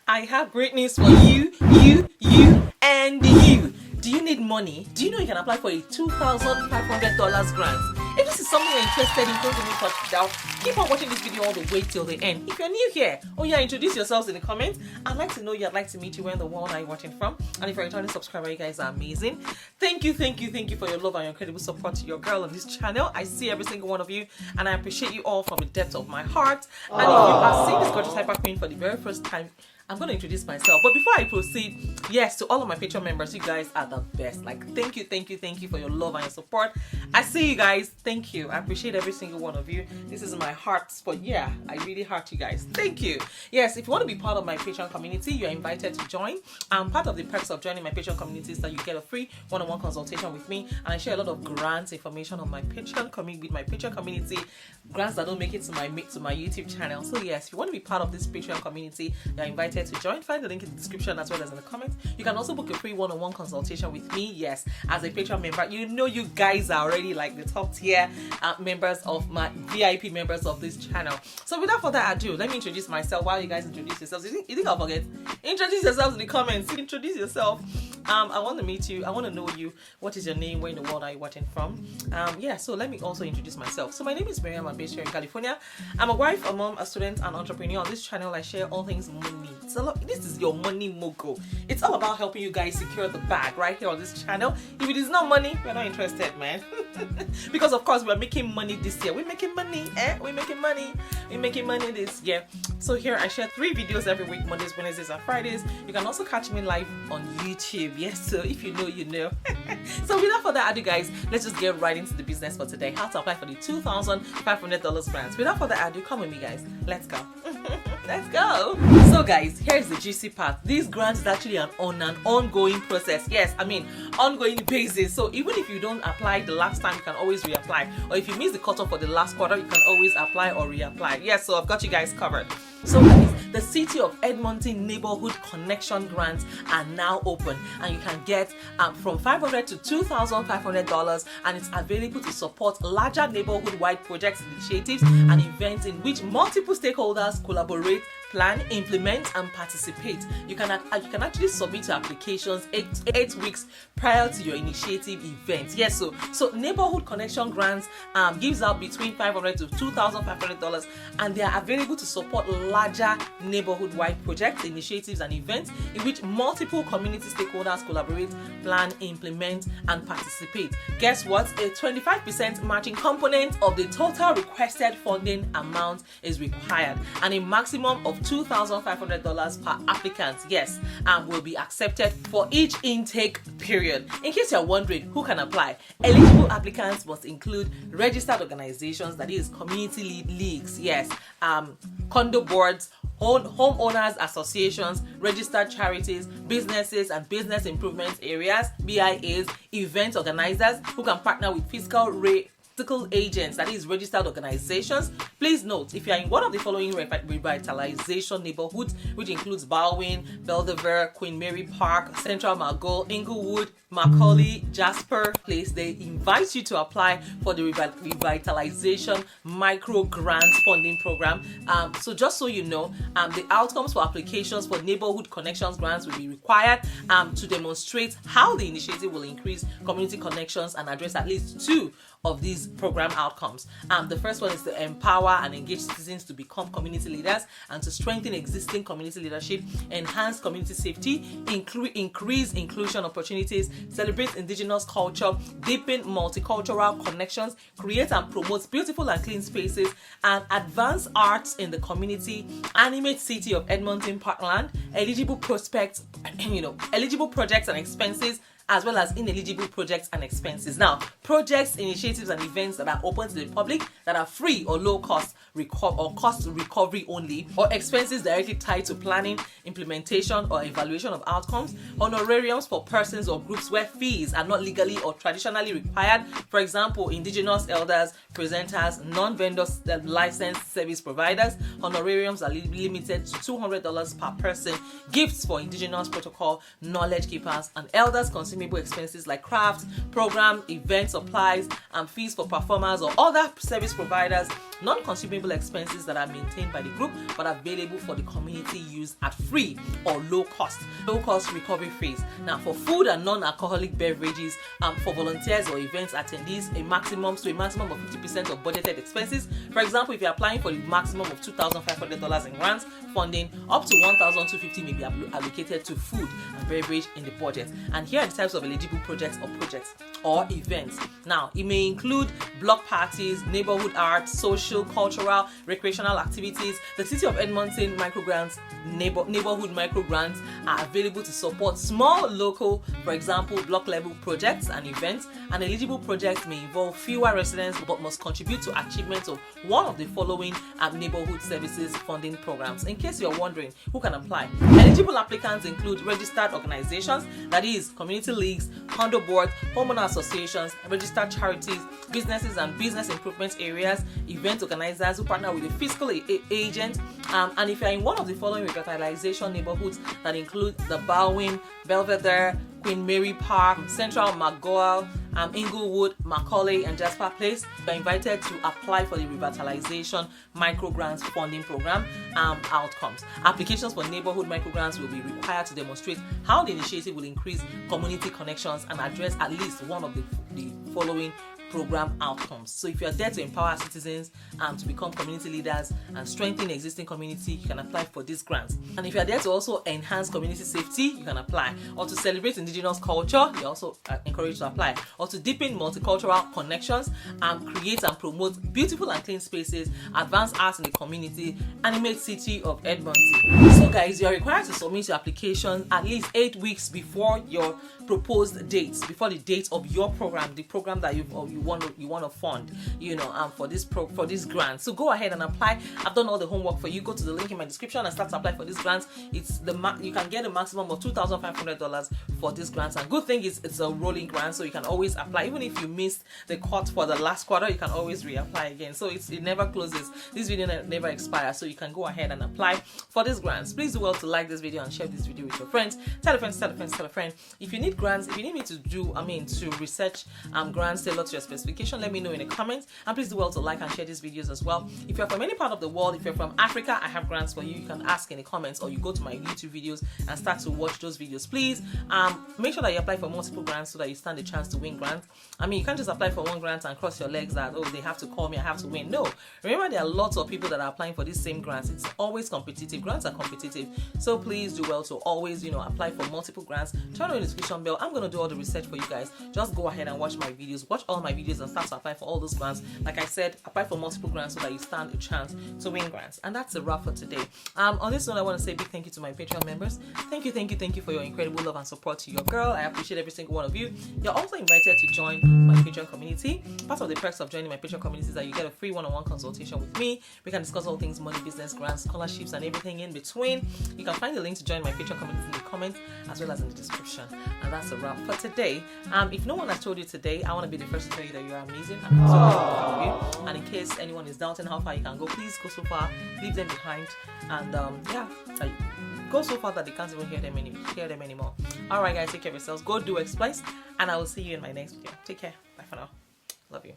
I have great news for you, and you. Do you need money? Do you know you can apply for a $2,500 grant? If this is something you're interested in, don't give me touch down. Keep on watching this video all the way till the end. If you're new here, introduce yourselves in the comments. I'd like to know you. I'd like to meet you. Where in the world are you watching from? And if you're a returning subscriber, you guys are amazing. Thank you for your love and your incredible support to your girl on this channel. I see every single one of you, and I appreciate you all from the depths of my heart. And if you are seeing this gorgeous hyper queen for the very first time, I'm going to introduce myself. But before I proceed, yes, to all of my Patreon members, you guys are the best. Like, thank you for your love and your support. I see you guys. Thank you. I appreciate every single one of you. This is my heart spot. Yeah, I really heart you guys. Thank you. Yes, if you want to be part of my Patreon community, you're invited to join. Part of the perks of joining my Patreon community is that you get a free one-on-one consultation with me, and I share a lot of grants information on my Patreon community, grants that don't make it to my YouTube channel. So yes, if you want to be part of this Patreon community, you're invited to join. Find the link in the description as well as in the comments. You can also book a free one-on-one consultation with me. Yes, as a Patreon member, you guys are already like the top tier members of my VIP members of this channel. So without further ado, let me introduce myself while you guys introduce yourselves. You think I'll forget? Introduce yourselves in the comments. Introduce yourself. I want to meet you. I want to know you. What is your name? Where in the world are you watching from? So let me also introduce myself. So my name is Mariam A, based here in California. I'm a wife, a mom, a student, an entrepreneur. On this channel, I share all things money. This is your money mogul. It's all about helping you guys secure the bag right here on this channel. If it is not money, we're not interested, man. Because of course we're making money this year. We're making money, We're making money this year. So here I share 3 videos every week, Mondays, Wednesdays, and Fridays. You can also catch me live on YouTube. Yes, so if you know, you know. So without further ado, guys, let's just get right into the business for today. How to apply for the $2,500 grant. Without further ado, come with me, guys. Let's go. Let's go. So guys, here's the juicy part. This grant is actually on an ongoing process. Yes, ongoing basis. So even if you don't apply the last time, you can always reapply. Or if you miss the cutoff for the last quarter, you can always apply or reapply. Yes, so I've got you guys covered. So guys, the City of Edmonton Neighborhood Connection grants are now open, and you can get from $500 to $2,500, and it's available to support larger neighborhood-wide projects, initiatives, and events in which multiple stakeholders collaborate, plan, implement, and participate. You can actually submit your applications 8 weeks prior to your initiative event. Yes, so Neighborhood Connection grants gives out between $500 to $2,500, and they are available to support larger neighborhood-wide projects, initiatives, and events in which multiple community stakeholders collaborate, plan, implement, and participate. Guess what? A 25% matching component of the total requested funding amount is required, and a maximum of $2,500 per applicant, yes, will be accepted for each intake period. In case you're wondering who can apply, eligible applicants must include registered organizations, that is community leagues, yes, condo boards, homeowners associations, registered charities, businesses and business improvement areas, BIAs, event organizers who can partner with fiscal agents, that is registered organizations. Please note, if you are in one of the following revitalization neighborhoods, which includes Baldwin, Belvedere, Queen Mary Park, Central Margol, Inglewood, Macaulay, Jasper Place, they invite you to apply for the revitalization micro grant funding program. So just so you know, the outcomes for applications for neighborhood connections grants will be required to demonstrate how the initiative will increase community connections and address at least 2 of these program outcomes. The first one is to empower and engage citizens to become community leaders and to strengthen existing community leadership, enhance community safety, increase inclusion opportunities, celebrate indigenous culture, deepen multicultural connections, create and promote beautiful and clean spaces, and advance arts in the community, animate City of Edmonton Parkland, eligible projects and expenses, as well as ineligible projects and expenses. Now, projects, initiatives, and events that are open to the public, that are free or low cost cost recovery only, or expenses directly tied to planning, implementation, or evaluation of outcomes, honorariums for persons or groups where fees are not legally or traditionally required, for example, indigenous elders, presenters, non-vendor licensed service providers. Honorariums are limited to $200 per person. Gifts for indigenous protocol knowledge keepers and elders considered non-consumable expenses like crafts, program, event supplies, and fees for performers or other service providers. Non-consumable expenses that are maintained by the group but available for the community use at free or low cost recovery fees. Now, for food and non-alcoholic beverages, for volunteers or events attendees, a maximum of 50% of budgeted expenses. For example, if you're applying for the maximum of $2,500 in grants funding, up to $1,250 may be allocated to food and beverage in the budget. And here are the types of eligible projects or events. Now, it may include block parties, neighborhood arts, social, cultural, recreational activities. The City of Edmonton microgrants, neighborhood microgrants are available to support small local, for example, block level projects and events. And eligible projects may involve fewer residents but must contribute to achievement of one of the following neighborhood services funding programs. In case you're wondering who can apply, eligible applicants include registered organizations, that is community leagues, condo boards, homeowner associations, registered charities, businesses and business improvement areas, event organizers who partner with a fiscal agent, and if you're in one of the following revitalization neighborhoods that include the Baldwin, Belvedere, Queen Mary Park, Central McGowan, Inglewood, Macaulay, and Jasper Place, you are invited to apply for the Revitalization Microgrants Funding Program outcomes. Applications for neighborhood microgrants will be required to demonstrate how the initiative will increase community connections and address at least one of the following program outcomes. So if you are there to empower citizens to become community leaders and strengthen existing community, you can apply for these grants. And if you are there to also enhance community safety, you can apply. Or to celebrate indigenous culture, you're also encouraged to apply. Or to deepen multicultural connections and create and promote beautiful and clean spaces, advance arts in the community, animate City of Edmonton. So guys, you are required to submit your application at least 8 weeks before your proposed dates, before the date of your program, the program that you want to fund, for this grant. So go ahead and apply. I've done all the homework for you. Go to the link in my description and start to apply for this grant. You can get a maximum of $2,500 for this grant. And good thing is it's a rolling grant, so you can always apply. Even if you missed the cut for the last quarter, you can always reapply again. So it never closes. This video never expires, so you can go ahead and apply for this grants. Please do well to like this video and share this video with your friends. Tell a friend, tell a friend, tell a friend. If you need grants, if you need me to research grants tailored to your specification, let me know in the comments. And please do well to like and share these videos as well. If you're from any part of the world, if you're from Africa, I have grants for you. You can ask in the comments, or you go to my YouTube videos and start to watch those videos. Please make sure that you apply for multiple grants so that you stand a chance to win grants. You can't just apply for one grant and cross your legs that, they have to call me, I have to win. No, remember, there are lots of people that are applying for these same grants. It's always competitive. Grants are competitive, so please do well to always apply for multiple grants. Turn on the notification bell. I'm going to do all the research for you guys. Just go ahead and watch my videos, watch all my videos, and start to apply for all those grants. Like I said, apply for multiple grants so that you stand a chance to win grants. And that's a wrap for today. On this note, I want to say a big thank you to my Patreon members. Thank you for your incredible love and support to your girl. I appreciate every single one of you. You're also invited to join my Patreon community. Part of the perks of joining my Patreon community is that you get a free one-on-one consultation with me. We can discuss all things money, business, grants, scholarships, and everything in between. You can find the link to join my Patreon community in the comments as well as in the description. And that's a wrap for today. If no one has told you today, I want to be the first to tell you that you are amazing. And I'm so proud of you. And in case anyone is doubting how far you can go, please go so far, leave them behind, and go so far that they can't even hear them anymore. All right, guys, take care of yourselves. Go do exploits, and I will see you in my next video. Take care. Bye for now. Love you.